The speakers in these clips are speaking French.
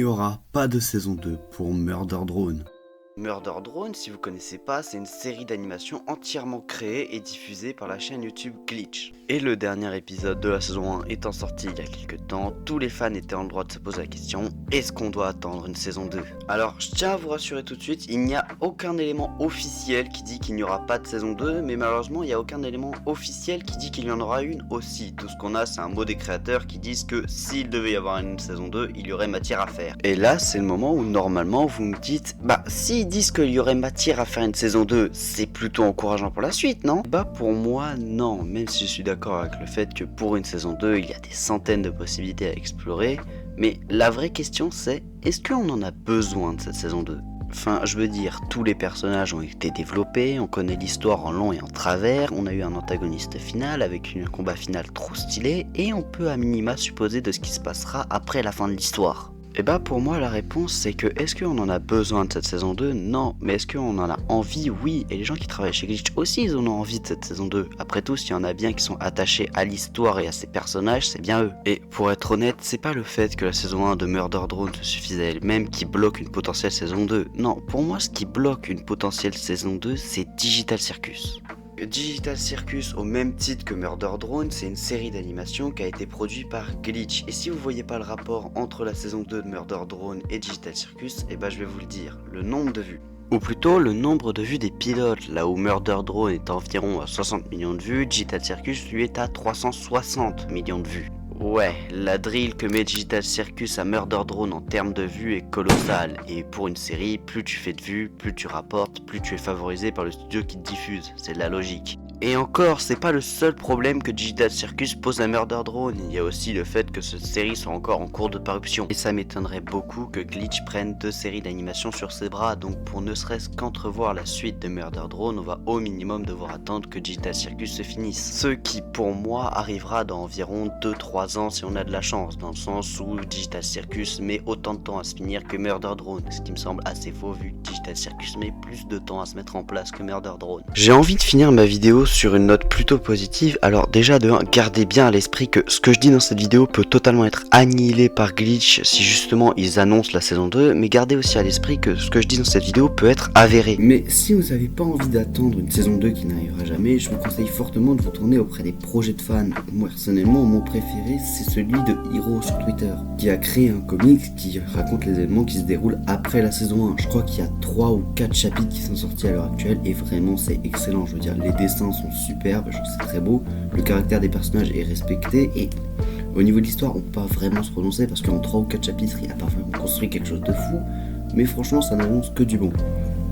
aura pas de saison 2 pour Murder Drone. Murder Drone, si vous connaissez pas, c'est une série d'animation entièrement créée et diffusée par la chaîne YouTube Glitch. Et le dernier épisode de la saison 1 étant sorti il y a quelques temps, tous les fans étaient en droit de se poser la question, est-ce qu'on doit attendre une saison 2? Alors, je tiens à vous rassurer tout de suite, il n'y a aucun élément officiel qui dit qu'il n'y aura pas de saison 2, mais malheureusement, il n'y a aucun élément officiel qui dit qu'il y en aura une aussi. Tout ce qu'on a, c'est un mot des créateurs qui disent que s'il devait y avoir une saison 2, il y aurait matière à faire. Et là, c'est le moment où normalement vous me dites, si disent qu'il y aurait matière à faire une saison 2, c'est plutôt encourageant pour la suite, non? Pour moi, non, même si je suis d'accord avec le fait que pour une saison 2, il y a des centaines de possibilités à explorer, mais la vraie question c'est, est-ce qu'on en a besoin de cette saison 2? Enfin, je veux dire, tous les personnages ont été développés, on connaît l'histoire en long et en travers, on a eu un antagoniste final avec un combat final trop stylé, et on peut à minima supposer de ce qui se passera après la fin de l'histoire. Et pour moi la réponse c'est que est-ce qu'on en a besoin de cette saison 2? Non, mais est-ce qu'on en a envie? Oui, et les gens qui travaillent chez Glitch aussi ils en ont envie de cette saison 2. Après tout, s'il y en a bien qui sont attachés à l'histoire et à ses personnages, c'est bien eux. Et pour être honnête, c'est pas le fait que la saison 1 de Murder Drone se suffise à elle-même qui bloque une potentielle saison 2. Non, pour moi ce qui bloque une potentielle saison 2 c'est Digital Circus. Digital Circus, au même titre que Murder Drone, c'est une série d'animation qui a été produite par Glitch. Et si vous voyez pas le rapport entre la saison 2 de Murder Drone et Digital Circus, je vais vous le dire, le nombre de vues. Ou plutôt le nombre de vues des pilotes, là où Murder Drone est environ à 60 millions de vues, Digital Circus lui est à 360 millions de vues. Ouais, la drill que met Digital Circus à Murder Drone en termes de vues est colossale, et pour une série, plus tu fais de vues, plus tu rapportes, plus tu es favorisé par le studio qui te diffuse, c'est de la logique. Et encore, c'est pas le seul problème que Digital Circus pose à Murder Drone, il y a aussi le fait que cette série soit encore en cours de parution. Et ça m'étonnerait beaucoup que Glitch prenne 2 séries d'animation sur ses bras, donc pour ne serait-ce qu'entrevoir la suite de Murder Drone, on va au minimum devoir attendre que Digital Circus se finisse. Ce qui pour moi arrivera dans environ 2-3 ans si on a de la chance, dans le sens où Digital Circus met autant de temps à se finir que Murder Drone, ce qui me semble assez faux vu que Digital Circus met plus de temps à se mettre en place que Murder Drone. J'ai envie de finir ma vidéo sur une note plutôt positive. Alors déjà de 1, gardez bien à l'esprit que ce que je dis dans cette vidéo peut totalement être annihilé par Glitch si justement ils annoncent la saison 2, mais gardez aussi à l'esprit que ce que je dis dans cette vidéo peut être avéré. Mais si vous n'avez pas envie d'attendre une saison 2 qui n'arrivera jamais, je vous conseille fortement de vous tourner auprès des projets de fans. Moi personnellement, mon préféré c'est celui de Hiro sur Twitter, qui a créé un comics qui raconte les événements qui se déroulent après la saison 1. Je crois qu'il y a 3 ou 4 chapitres qui sont sortis à l'heure actuelle et vraiment c'est excellent. Je veux dire, les dessins sont superbes, c'est très beau, le caractère des personnages est respecté et au niveau de l'histoire on peut pas vraiment se prononcer parce qu'en 3 ou 4 chapitres il n'y a pas vraiment construit quelque chose de fou, mais franchement ça n'annonce que du bon.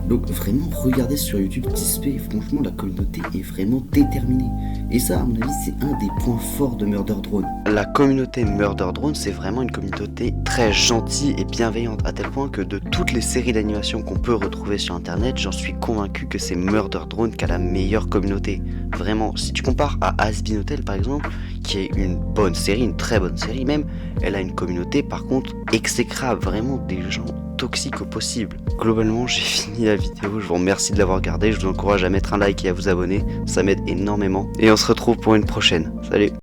Donc vraiment regardez sur YouTube Tispé, franchement la communauté est vraiment déterminée. Et ça à mon avis c'est un des points forts de Murder Drone. La communauté Murder Drone c'est vraiment une communauté très gentille et bienveillante, à tel point que de toutes les séries d'animation qu'on peut retrouver sur internet, j'en suis convaincu que c'est Murder Drone qui a la meilleure communauté. Vraiment, si tu compares à Hazbin Hotel par exemple, qui est une bonne série, une très bonne série même, elle a une communauté par contre exécrable, vraiment des gens toxique au possible. Globalement j'ai fini la vidéo, je vous remercie de l'avoir regardé, je vous encourage à mettre un like et à vous abonner, ça m'aide énormément et on se retrouve pour une prochaine. Salut.